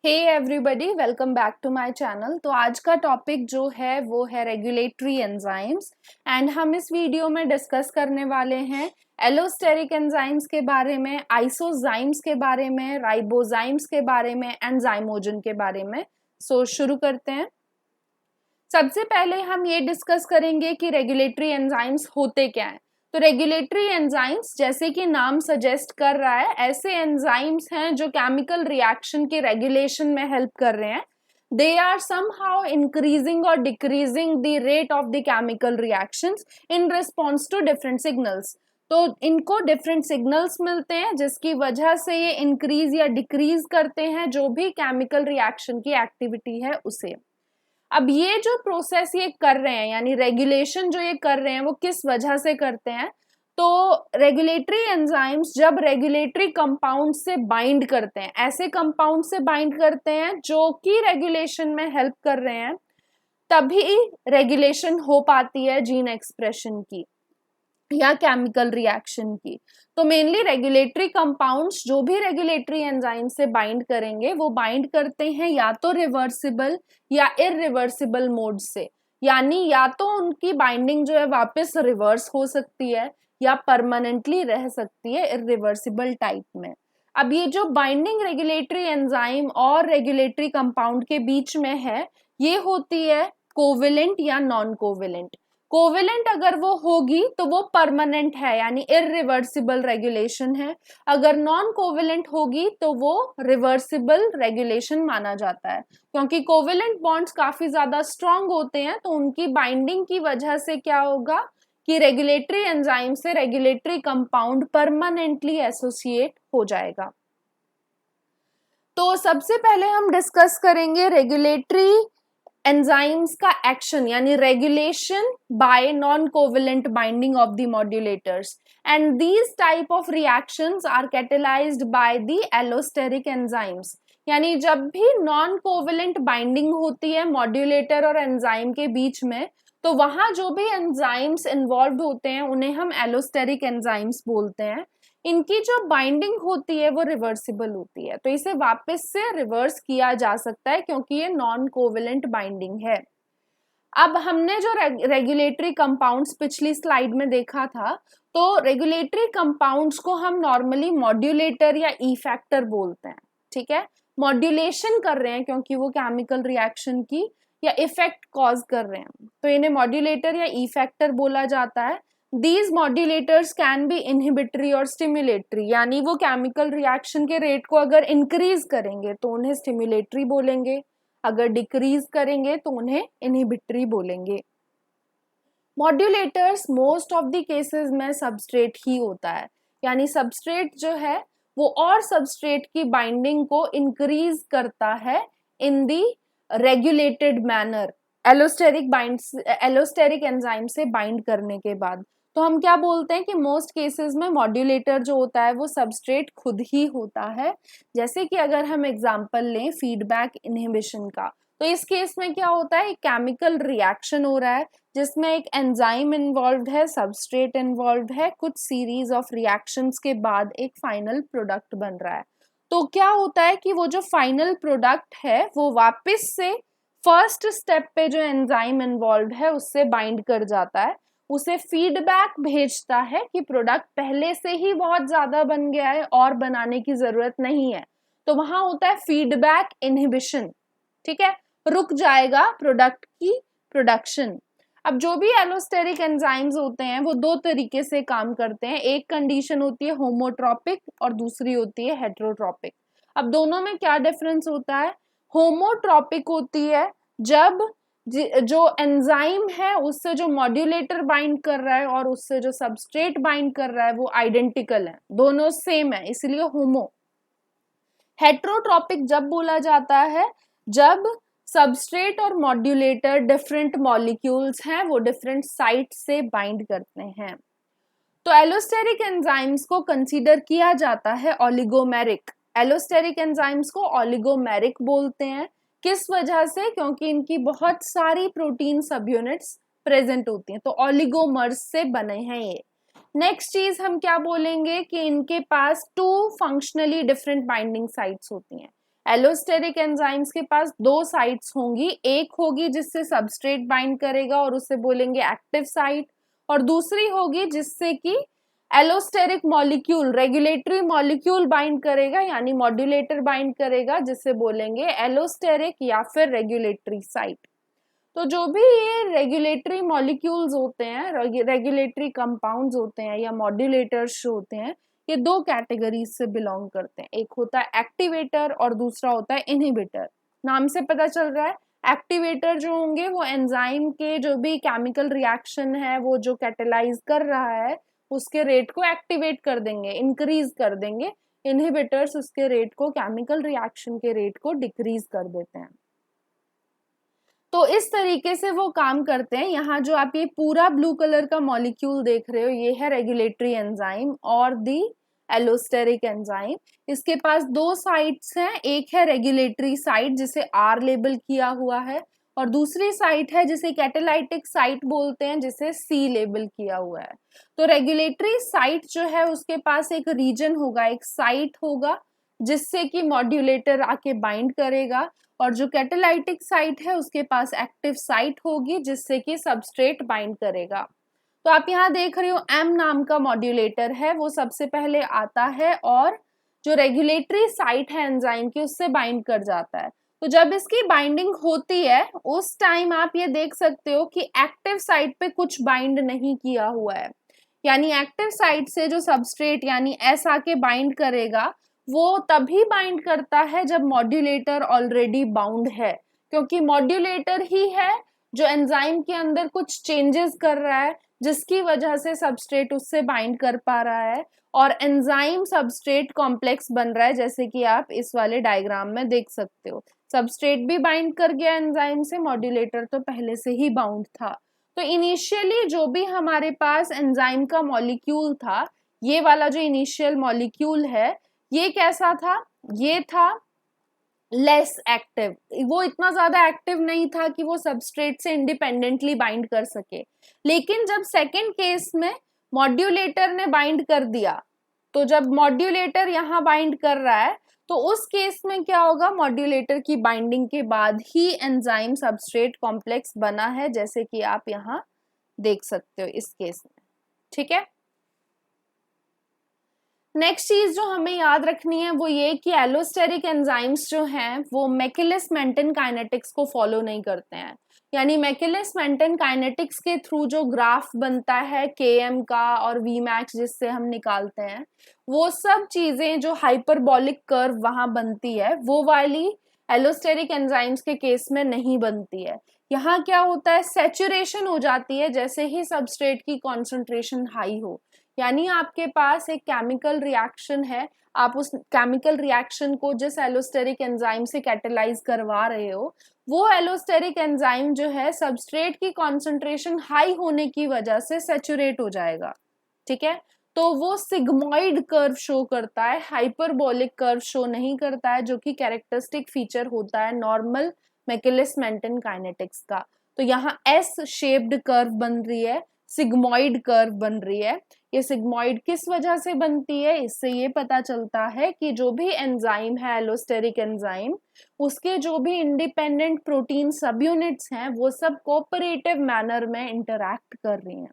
Hey everybody, welcome back to my channel. तो आज का टॉपिक जो है वो है रेगुलेटरी एंजाइम्स एंड हम इस वीडियो में डिस्कस करने वाले हैं एलोस्टेरिक एंजाइम्स के बारे में, आइसोजाइम्स के बारे में, राइबोजाइम्स के बारे में एंड जाइमोजन के बारे में। सो शुरू करते हैं। सबसे पहले हम ये डिस्कस करेंगे कि रेगुलेटरी एंजाइम्स होते क्या हैं। तो रेगुलेटरी एंजाइम्स, जैसे कि नाम सजेस्ट कर रहा है, ऐसे एंजाइम्स हैं जो केमिकल रिएक्शन के रेगुलेशन में हेल्प कर रहे हैं। दे आर समहाउ इंक्रीजिंग और decreasing the rate of the chemical reactions in response to different signals. तो इनको डिफरेंट सिग्नल्स मिलते हैं जिसकी वजह से ये इंक्रीज या डिक्रीज करते हैं जो भी केमिकल रिएक्शन की एक्टिविटी है उसे। अब ये जो प्रोसेस ये कर रहे हैं, यानी रेगुलेशन जो ये कर रहे हैं, वो किस वजह से करते हैं? तो रेगुलेटरी एंजाइम्स जब रेगुलेटरी कंपाउंड से बाइंड करते हैं, ऐसे कंपाउंड से बाइंड करते हैं जो कि रेगुलेशन में हेल्प कर रहे हैं, तभी रेगुलेशन हो पाती है जीन एक्सप्रेशन की या केमिकल रिएक्शन की। तो मेनली रेगुलेटरी कंपाउंड्स जो भी रेगुलेटरी एंजाइम से बाइंड करेंगे वो बाइंड करते हैं या तो रिवर्सिबल या इरिवर्सिबल मोड से, यानी या तो उनकी बाइंडिंग जो है वापस रिवर्स हो सकती है या परमानेंटली रह सकती है इरिवर्सिबल टाइप में। अब ये जो बाइंडिंग रेगुलेटरी एंजाइम और रेगुलेटरी कंपाउंड के बीच में है, ये होती है कोवेलेंट या नॉन कोवेलेंट। कोवेलेंट अगर वो होगी तो वो परमानेंट है, यानी इरिवर्सिबल रेगुलेशन है। अगर नॉन कोवेलेंट होगी तो वो रिवर्सिबल रेगुलेशन माना जाता है, क्योंकि कोवेलेंट बॉन्ड्स काफी ज्यादा स्ट्रांग होते हैं। तो उनकी बाइंडिंग की वजह से क्या होगा कि रेगुलेटरी एंजाइम से रेगुलेटरी कंपाउंड परमानेंटली एसोसिएट हो जाएगा। तो सबसे पहले हम डिस्कस करेंगे रेगुलेटरी एंजाइम्स का एक्शन, यानी regulation by non covalent binding of the modulators, and these type of reactions are catalysed by the allosteric enzymes. यानी जब भी नॉन कोवेलेंट बाइंडिंग होती है मॉड्यूलेटर और एंजाइम के बीच में, तो वहां जो भी एंजाइम्स इन्वॉल्व होते हैं उन्हें हम एलोस्टेरिक एंजाइम्स बोलते हैं। इनकी जो बाइंडिंग होती है वो रिवर्सिबल होती है, तो इसे वापस से रिवर्स किया जा सकता है क्योंकि ये नॉन कोवेलेंट बाइंडिंग है। अब हमने जो रेगुलेटरी कंपाउंड्स पिछली स्लाइड में देखा था, तो रेगुलेटरी कंपाउंड्स को हम नॉर्मली मॉड्यूलेटर या इफेक्टर बोलते हैं। ठीक है, मॉड्यूलेशन कर रहे हैं क्योंकि वो केमिकल रिएक्शन की या इफेक्ट कॉज कर रहे हैं, तो इन्हें मॉड्यूलेटर या इफेक्टर बोला जाता है। These modulators can be inhibitory और स्टिमुलेटरी, यानी वो केमिकल रिएक्शन के रेट को अगर इंक्रीज करेंगे तो उन्हें स्टिमुलेटरी बोलेंगे, अगर डिक्रीज करेंगे तो उन्हें इनहिबिटरी बोलेंगे। Modulators most of the cases में सबस्ट्रेट ही होता है, यानी सबस्ट्रेट जो है वो और सबस्ट्रेट की बाइंडिंग को इंक्रीज करता है in the regulated manner allosteric enzyme से बाइंड करने के बाद। तो हम क्या बोलते हैं कि मोस्ट केसेस में मॉड्यूलेटर जो होता है वो सबस्ट्रेट खुद ही होता है। जैसे कि अगर हम एग्जांपल लें फीडबैक इनहिबिशन का, तो इस केस में क्या होता है, एक केमिकल रिएक्शन हो रहा है जिसमें एक एंजाइम इन्वॉल्व है, सबस्ट्रेट इन्वॉल्व है, कुछ सीरीज ऑफ रिएक्शंस के बाद एक फाइनल प्रोडक्ट बन रहा है। तो क्या होता है कि वो जो फाइनल प्रोडक्ट है वो वापस से फर्स्ट स्टेप पे जो एंजाइम इन्वॉल्व है उससे बाइंड कर जाता है, उसे फीडबैक भेजता है कि प्रोडक्ट पहले से ही बहुत ज्यादा बन गया है और बनाने की जरूरत नहीं है। तो वहां होता है फीडबैक इनहिबिशन। ठीक है, रुक जाएगा प्रोडक्ट की प्रोडक्शन। अब जो भी एलोस्टेरिक एंजाइम्स होते हैं वो दो तरीके से काम करते हैं। एक कंडीशन होती है होमोट्रॉपिक और दूसरी होती है हेटेरोट्रॉपिक। अब दोनों में क्या डिफरेंस होता है? होमोट्रॉपिक होती है जब जो एंजाइम है उससे जो मॉड्यूलेटर बाइंड कर रहा है और उससे जो सबस्ट्रेट बाइंड कर रहा है वो आइडेंटिकल है, दोनों सेम है, इसलिए होमो। हेटेरोट्रॉपिक जब बोला जाता है जब सबस्ट्रेट और मॉड्यूलेटर डिफरेंट मॉलिक्यूल्स हैं, वो डिफरेंट साइट से बाइंड करते हैं। तो एलोस्टेरिक एंजाइम्स को कंसीडर किया जाता है ओलिगोमेरिक। एलोस्टेरिक एंजाइम्स को ओलिगोमेरिक बोलते हैं। किस वजह से? क्योंकि इनकी बहुत सारी प्रोटीन सब यूनिट्स प्रेजेंट होती हैं, तो ओलिगोमर्स से बने हैं ये। नेक्स्ट चीज हम क्या बोलेंगे कि इनके पास two functionally different binding sites होती हैं। एलोस्टेरिक एंजाइम्स के पास दो साइट्स होंगी, एक होगी जिससे सबस्ट्रेट बाइंड करेगा और उसे बोलेंगे एक्टिव साइट, और दूसरी होगी जिससे कि allosteric molecule, regulatory molecule bind करेगा, यानी मॉड्यूलेटर बाइंड करेगा, जिससे बोलेंगे एलोस्टेरिक या फिर रेगुलेटरी साइट। तो जो भी ये रेगुलेटरी मॉलिक्यूल्स होते हैं, रेगुलेटरी कंपाउंड्स होते हैं या मॉड्यूलेटर्स होते हैं, ये दो कैटेगरीज से बिलोंग करते हैं। एक होता है एक्टिवेटर और दूसरा होता है इनहिबिटर। नाम से पता चल रहा है, एक्टिवेटर जो होंगे वो एंजाइम के जो भी केमिकल रिएक्शन है वो जो कैटेलाइज कर रहा है उसके रेट को एक्टिवेट कर देंगे, इंक्रीज कर देंगे। इनहिबिटर्स उसके रेट को, केमिकल रिएक्शन के रेट को डिक्रीज कर देते हैं। तो इस तरीके से वो काम करते हैं। यहाँ जो आप ये पूरा ब्लू कलर का मॉलिक्यूल देख रहे हो, ये है रेगुलेटरी एंजाइम और दी एलोस्टेरिक एंजाइम। इसके पास दो साइट्स हैं, एक है रेगुलेटरी साइट जिसे आर लेबल किया हुआ है, और दूसरी साइट है जिसे कैटालाइटिक साइट बोलते हैं, जिसे सी लेबल किया हुआ है। तो रेगुलेटरी साइट जो है उसके पास एक रीजन होगा, एक साइट होगा जिससे कि मॉड्यूलेटर आके बाइंड करेगा, और जो कैटालाइटिक साइट है उसके पास एक्टिव साइट होगी जिससे कि सबस्ट्रेट बाइंड करेगा। तो आप यहाँ देख रहे हो एम नाम का मॉड्यूलेटर है, वो सबसे पहले आता है और जो रेगुलेटरी साइट है एंजाइम की उससे बाइंड कर जाता है। तो जब इसकी बाइंडिंग होती है उस टाइम आप ये देख सकते हो कि एक्टिव साइट पे कुछ बाइंड नहीं किया हुआ है, यानी एक्टिव साइट से जो सबस्ट्रेट यानी एस आके बाइंड करेगा वो तभी बाइंड करता है जब मॉड्यूलेटर ऑलरेडी बाउंड है, क्योंकि मॉड्यूलेटर ही है जो एंजाइम के अंदर कुछ चेंजेस कर रहा है जिसकी वजह से सबस्ट्रेट उससे बाइंड कर पा रहा है और एंजाइम सबस्ट्रेट कॉम्प्लेक्स बन रहा है, जैसे कि आप इस वाले डायग्राम में देख सकते हो। सबस्ट्रेट भी बाइंड कर गया एंजाइम से, मॉड्यूलेटर तो पहले से ही बाउंड था। तो इनिशियली जो भी हमारे पास एंजाइम का मॉलिक्यूल था, ये वाला जो इनिशियल मॉलिक्यूल है, ये कैसा था? ये था लेस एक्टिव, वो इतना ज्यादा एक्टिव नहीं था कि वो सबस्ट्रेट से इंडिपेंडेंटली बाइंड कर सके। लेकिन जब सेकेंड केस में मॉड्यूलेटर ने बाइंड कर दिया, तो जब मॉड्यूलेटर यहाँ बाइंड कर रहा है तो उस केस में क्या होगा, मॉड्यूलेटर की बाइंडिंग के बाद ही एंजाइम सबस्ट्रेट कॉम्प्लेक्स बना है, जैसे कि आप यहाँ देख सकते हो इस केस में। ठीक है, नेक्स्ट चीज जो हमें याद रखनी है वो ये कि एलोस्टेरिक एंजाइम्स जो हैं वो मैकेलिस मेंटन काइनेटिक्स को फॉलो नहीं करते हैं। यानी मैकेलिस मेंटन काइनेटिक्स के थ्रू जो ग्राफ बनता है Km का और Vmax जिससे हम निकालते हैं, वो सब चीजें जो हाइपरबॉलिक कर्व वहां बनती है वो वाली एलोस्टेरिक एंजाइम्स के केस में नहीं बनती है। यहाँ क्या होता है, सैचुरेशन हो जाती है जैसे ही सबस्ट्रेट की कॉन्सेंट्रेशन हाई हो। यानी आपके पास एक केमिकल रिएक्शन है, आप उस केमिकल रिएक्शन को जिस एलोस्टेरिक एंजाइम से कैटेलाइज करवा रहे हो, वो एलोस्टेरिक एंजाइम जो है सबस्ट्रेट की कॉन्सेंट्रेशन हाई होने की वजह से सैचुरेट हो जाएगा। ठीक है, तो वो सिग्मॉइड कर्व शो करता है, हाइपरबोलिक कर्व शो नहीं करता है, जो कि कैरेक्टरिस्टिक फीचर होता है नॉर्मल मैकेलिस मेंटन काइनेटिक्स का। तो यहाँ एस शेप्ड कर्व बन रही है, सिग्मॉइड कर्व बन रही है। ये सिग्मॉइड किस वजह से बनती है, इससे ये पता चलता है कि जो भी एंजाइम है एलोस्टेरिक एंजाइम, उसके जो भी इंडिपेंडेंट प्रोटीन सब यूनिट्स हैं वो सब कोऑपरेटिव मैनर में इंटरैक्ट कर रही हैं।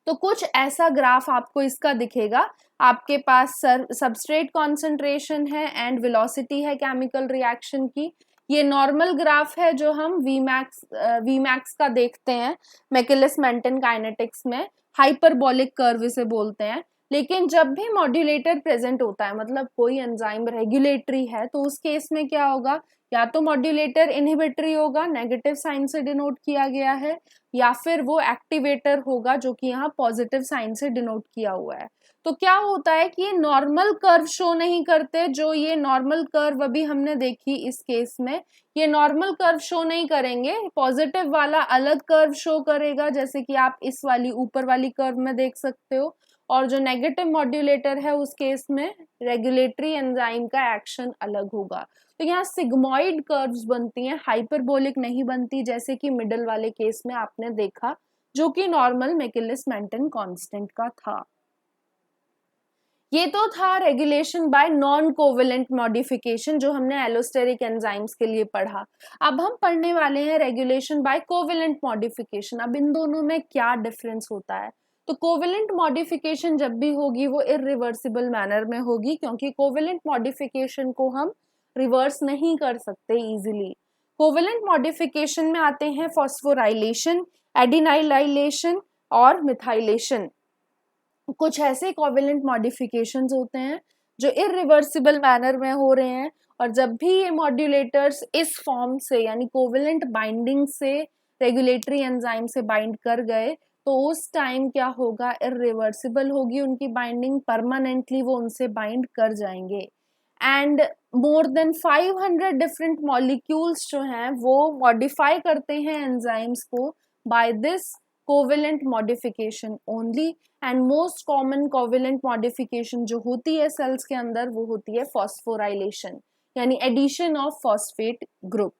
तो कुछ ऐसा ग्राफ आपको इसका दिखेगा, आपके पास सबस्ट्रेट कॉन्सेंट्रेशन है एंड वेलोसिटी है केमिकल रिएक्शन की। ये नॉर्मल ग्राफ है जो हम Vmax का देखते हैं मैकेलिस मेंटन काइनेटिक्स में, हाइपरबोलिक कर्व इसे बोलते हैं। लेकिन जब भी मॉड्यूलेटर प्रेजेंट होता है, मतलब कोई एंजाइम रेगुलेटरी है, तो उस केस में क्या होगा, या तो मॉड्यूलेटर इनहिबिटरी होगा, नेगेटिव साइन से डिनोट किया गया है, या फिर वो एक्टिवेटर होगा जो कि यहाँ पॉजिटिव साइन से डिनोट किया हुआ है। तो क्या होता है कि ये नॉर्मल कर्व शो नहीं करते, जो ये नॉर्मल कर्व अभी हमने देखी इस केस में, ये नॉर्मल कर्व शो नहीं करेंगे, पॉजिटिव वाला अलग कर्व शो करेगा, जैसे कि आप इस वाली ऊपर वाली कर्व में देख सकते हो। और जो नेगेटिव मॉड्यूलेटर है उस केस में रेगुलेटरी एंजाइम का एक्शन अलग होगा। तो यहाँ सिग्मॉइड कर्व्स बनती हैं, हाइपरबोलिक नहीं बनती, जैसे कि मिडल वाले केस में आपने देखा, जो कि नॉर्मल मैकेलिस मेंटन कांस्टेंट का था। ये तो था regulation by non covalent modification जो हमने एलोस्टेरिक एंजाइम्स के लिए पढ़ा। अब हम पढ़ने वाले हैं रेगुलेशन बाय कोवेलेंट मॉडिफिकेशन। अब इन दोनों में क्या डिफरेंस होता है? तो कोवेलेंट मॉडिफिकेशन जब भी होगी वो इरिवर्सिबल मैनर में होगी, क्योंकि कोवेलेंट मॉडिफिकेशन को हम रिवर्स नहीं कर सकते इजीली। कोवेलेंट मॉडिफिकेशन में आते हैं फॉस्फोराइलेशन, एडिनाइलाइलेशन और मिथाइलेशन। कुछ ऐसे कोवेलेंट मॉडिफिकेशंस होते हैं जो इरिवर्सिबल मैनर में हो रहे हैं, और जब भी ये मॉड्यूलेटर्स इस फॉर्म से यानी कोवेलेंट बाइंडिंग से रेगुलेटरी एंजाइम से बाइंड कर गए तो उस टाइम क्या होगा, इरिवर्सिबल होगी उनकी बाइंडिंग, परमानेंटली वो उनसे बाइंड कर जाएंगे। And more than 500 different molecules जो हैं वो मॉडिफाई करते हैं एंजाइम्स को by this covalent modification only. And most common covalent modification जो होती है सेल्स के अंदर वो होती है फॉस्फोराइलेशन, यानी एडिशन ऑफ फॉस्फेट ग्रुप।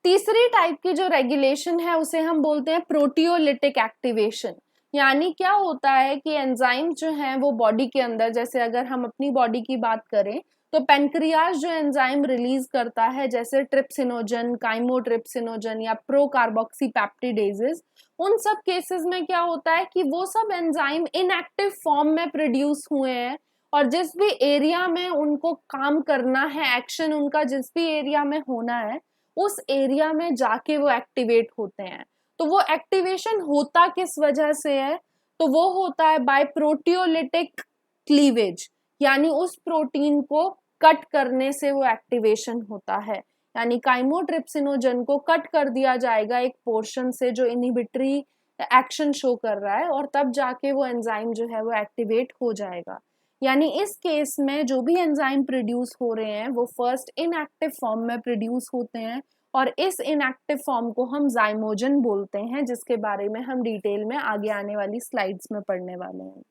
तीसरी टाइप की जो रेगुलेशन है उसे हम बोलते हैं प्रोटियोलिटिक एक्टिवेशन। यानी क्या होता है कि एंजाइम जो हैं वो बॉडी के अंदर, जैसे अगर हम अपनी बॉडी की बात करें तो पेनक्रियाज जो एंजाइम रिलीज करता है जैसे ट्रिप्सिनोजन, काइमोट्रिप्सिनोजन या प्रोकार्बोक्सीपेप्टिडेजेस, उन सब केसेस में क्या होता है कि वो सब एंजाइम इनएक्टिव फॉर्म में प्रोड्यूस हुए हैं, और जिस भी एरिया में उनको काम करना है, एक्शन उनका जिस भी एरिया में होना है उस एरिया में जाके वो एक्टिवेट होते हैं। तो वो एक्टिवेशन होता किस वजह से है? तो वो होता है बाय प्रोटियोलिटिक क्लीवेज, यानी उस प्रोटीन को कट करने से वो एक्टिवेशन होता है। यानी काइमोट्रिप्सिनोजन को कट कर दिया जाएगा एक पोर्शन से जो इनहिबिटरी एक्शन शो कर रहा है, और तब जाके वो एंजाइम जो है वो एक्टिवेट हो जाएगा। यानी इस केस में जो भी एंजाइम प्रोड्यूस हो रहे हैं वो फर्स्ट इनएक्टिव फॉर्म में प्रोड्यूस होते हैं, और इस इनएक्टिव फॉर्म को हम जाइमोजन बोलते हैं, जिसके बारे में हम डिटेल में आगे आने वाली स्लाइड्स में पढ़ने वाले हैं।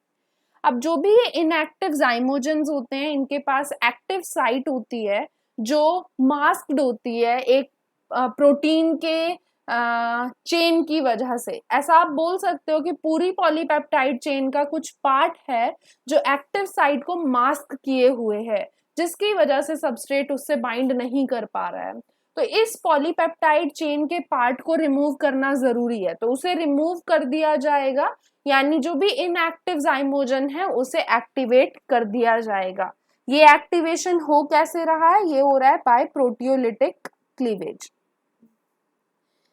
अब जो भी ये इनएक्टिव जाइमोजन्स होते हैं इनके पास एक्टिव साइट होती है जो मास्क्ड होती है एक प्रोटीन के चेन की वजह से। ऐसा आप बोल सकते हो कि पूरी पॉलीपेप्टाइड चेन का कुछ पार्ट है जो एक्टिव साइट को मास्क किए हुए है, जिसकी वजह से सबस्ट्रेट उससे बाइंड नहीं कर पा रहा है। तो इस पॉलीपेप्टाइड चेन के पार्ट को रिमूव करना जरूरी है, तो उसे रिमूव कर दिया जाएगा, यानी जो भी इनएक्टिव जाइमोजन है उसे एक्टिवेट कर दिया जाएगा। ये एक्टिवेशन हो कैसे रहा है? ये हो रहा है बाय प्रोटियोलिटिक क्लीवेज।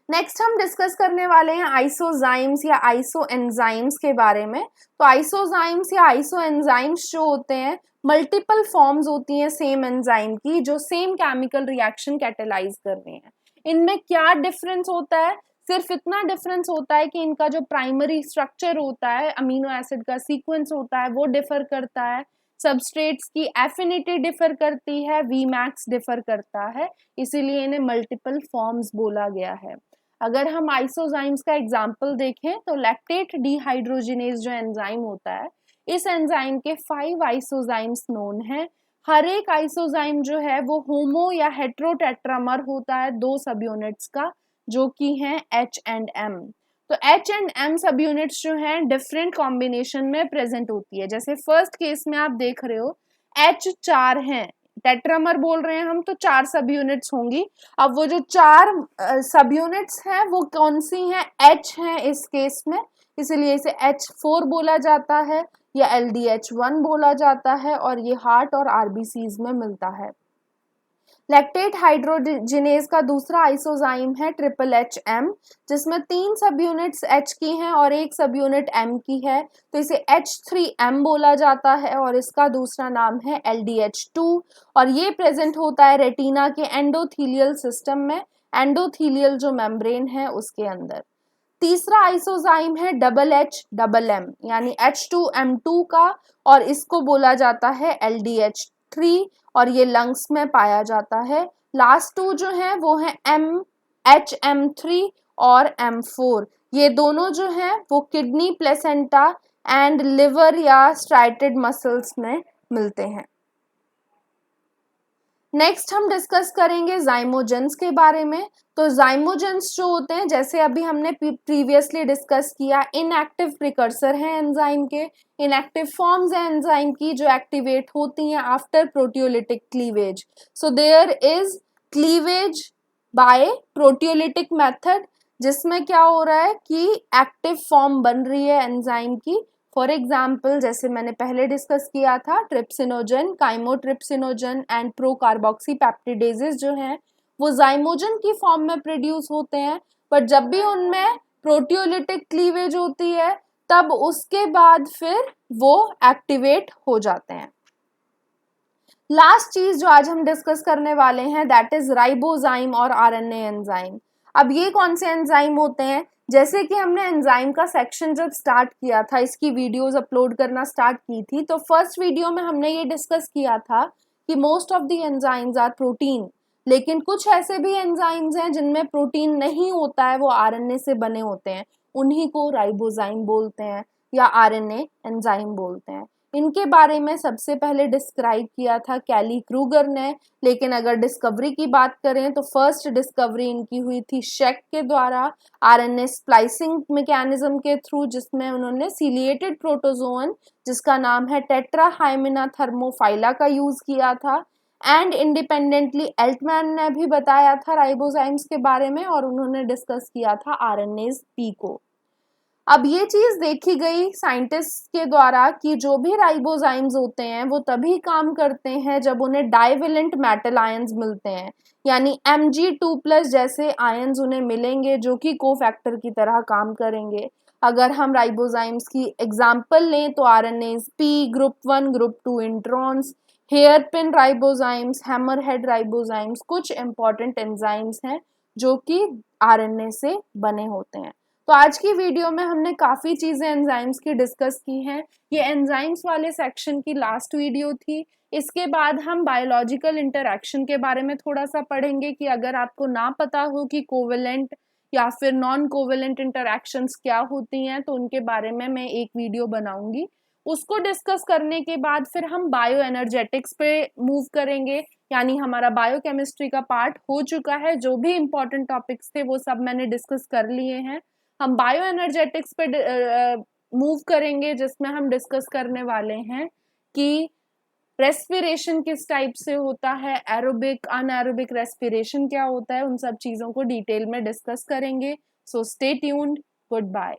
नेक्स्ट हम डिस्कस करने वाले हैं आइसोजाइम्स या आइसोएंजाइम्स के बारे में। तो आइसोजाइम्स या आइसोएंजाइम्स जो होते हैं मल्टीपल फॉर्म्स होती हैं सेम एंजाइम की जो सेम केमिकल रिएक्शन कैटेलाइज कर रहे हैं। इनमें क्या डिफरेंस होता है? सिर्फ इतना डिफरेंस होता है कि इनका जो प्राइमरी स्ट्रक्चर होता है, अमीनो एसिड का सीक्वेंस होता है, वो डिफर करता है, सबस्ट्रेट्स की एफिनिटी डिफर करती है, वीमैक्स डिफर करता है, इसीलिए इन्हें मल्टीपल फॉर्म्स बोला गया है। अगर हम आइसोजाइम्स का एग्जाम्पल देखें तो लैक्टेट डिहाइड्रोजिनेज जो एंजाइम होता है, इस एंजाइम के 5 आइसोजाइम्स नोन है। हर एक आइसोजाइम जो है वो होमो या हेट्रोटेट्रामर होता है 2 सब यूनिट्स का, जो कि हैं H एंड M। तो H एंड M सब यूनिट्स जो हैं डिफरेंट कॉम्बिनेशन में प्रेजेंट होती है। जैसे फर्स्ट केस में आप देख रहे हो H 4 हैं, टेट्रामर बोल रहे हैं हम, तो 4 सब यूनिट्स होंगी। अब वो जो 4 सब यूनिट्स हैं वो कौन सी हैं? H हैं इस केस में, इसलिए इसे H4 बोला जाता है या LDH1 बोला जाता है, और ये हार्ट और आरबीसीज में मिलता है। लैक्टेट हाइड्रोजिनेज का दूसरा आइसोजाइम है HHM, जिसमें 3 सब यूनिट्स H की हैं और 1 सब यूनिट M की है, तो इसे H3M बोला जाता है, और इसका दूसरा नाम है LDH2, और ये प्रेजेंट होता है रेटिना के एंडोथीलियल सिस्टम में, एंडोथीलियल जो मेम्ब्रेन है उसके अंदर। तीसरा आइसोजाइम है HHM यानी H2M2 का, और इसको बोला जाता है LDH3, और ये लंग्स में पाया जाता है। लास्ट 2 जो हैं वो हैं HM3 और M4, ये दोनों जो हैं वो किडनी, प्लेसेंटा एंड लिवर या स्ट्राइटेड मसल्स में मिलते हैं। नेक्स्ट हम डिस्कस करेंगे जाइमोजेंस के बारे में। तो जाइमोजेंस जो होते हैं, जैसे अभी हमने प्रीवियसली डिस्कस किया, इनएक्टिव प्रिकर्सर हैं एंजाइम के, इनएक्टिव फॉर्म्स हैं एंजाइम की जो एक्टिवेट होती हैं after proteolytic cleavage. So there is cleavage by proteolytic method, जिसमें क्या हो रहा है कि एक्टिव फॉर्म बन रही है एंजाइम की। फॉर एग्जाम्पल, जैसे मैंने पहले डिस्कस किया था, ट्रिप्सिनोजन, काइमोट्रिप्सिनोजन एंड प्रोकार्बोक्सी पेप्टिडेजेस जो हैं वो जाइमोजन की फॉर्म में प्रोड्यूस होते हैं, बट जब भी उनमें प्रोटियोलिटिक क्लीवेज होती है तब उसके बाद फिर वो एक्टिवेट हो जाते हैं। लास्ट चीज जो आज हम डिस्कस करने वाले हैं दैट इज राइबोजाइम और आरएनए एंजाइम। अब ये कौन से एंजाइम होते हैं? जैसे कि हमने एंजाइम का सेक्शन जब स्टार्ट किया था, इसकी वीडियोस अपलोड करना स्टार्ट की थी, तो फर्स्ट वीडियो में हमने ये डिस्कस किया था कि most of the enzymes are protein, लेकिन कुछ ऐसे भी एंजाइम्स हैं जिनमें प्रोटीन नहीं होता है, वो आरएनए से बने होते हैं, उन्हीं को राइबोजाइम बोलते हैं या आरएनए एंजाइम बोलते हैं। इनके बारे में सबसे पहले डिस्क्राइब किया था कैली क्रूगर ने, लेकिन अगर डिस्कवरी की बात करें तो फर्स्ट डिस्कवरी इनकी हुई थी शेक के द्वारा आरएनए स्प्लाइसिंग मैकेनिज्म के थ्रू, जिसमें उन्होंने सीलिएटेड प्रोटोजोन जिसका नाम है टेट्राहाइमिना थर्मोफाइला का यूज किया था। एंड इंडिपेंडेंटली एल्टमैन ने भी बताया था राइबोजाइम्स के बारे में, और उन्होंने डिस्कस किया था आरएनएज पी को। अब ये चीज देखी गई साइंटिस्ट के द्वारा कि जो भी राइबोजाइम्स होते हैं वो तभी काम करते हैं जब उन्हें डाइवेलेंट मेटल आयंस मिलते हैं, यानी Mg2+ जैसे आयंस उन्हें मिलेंगे जो कि कोफैक्टर की तरह काम करेंगे। अगर हम राइबोजाइम्स की एग्जांपल लें तो RNase P, group 1 group 2 introns, hairpin ribozymes, hammerhead ribozymes कुछ इंपॉर्टेंट एंजाइम्स हैं जो कि आरएनए से बने होते हैं। तो आज की वीडियो में हमने काफ़ी चीज़ें एंजाइम्स की डिस्कस की हैं। ये एंजाइम्स वाले सेक्शन की लास्ट वीडियो थी। इसके बाद हम बायोलॉजिकल इंटरैक्शन के बारे में थोड़ा सा पढ़ेंगे कि अगर आपको ना पता हो कि कोवेलेंट या फिर नॉन कोवेलेंट इंटरैक्शंस क्या होती हैं तो उनके बारे में मैं एक वीडियो बनाऊंगी। उसको डिस्कस करने के बाद फिर हम बायो एनर्जेटिक्स पे मूव करेंगे, यानी हमारा बायोकेमिस्ट्री का पार्ट हो चुका है। जो भी इंपॉर्टेंट टॉपिक्स थे वो सब मैंने डिस्कस कर लिए हैं। हम बायो एनर्जेटिक्स पे मूव करेंगे, जिसमें हम डिस्कस करने वाले हैं कि रेस्पिरेशन किस टाइप से होता है, एरोबिक अनएरोबिक रेस्पिरेशन क्या होता है, उन सब चीज़ों को डिटेल में डिस्कस करेंगे। So stay tuned, good bye.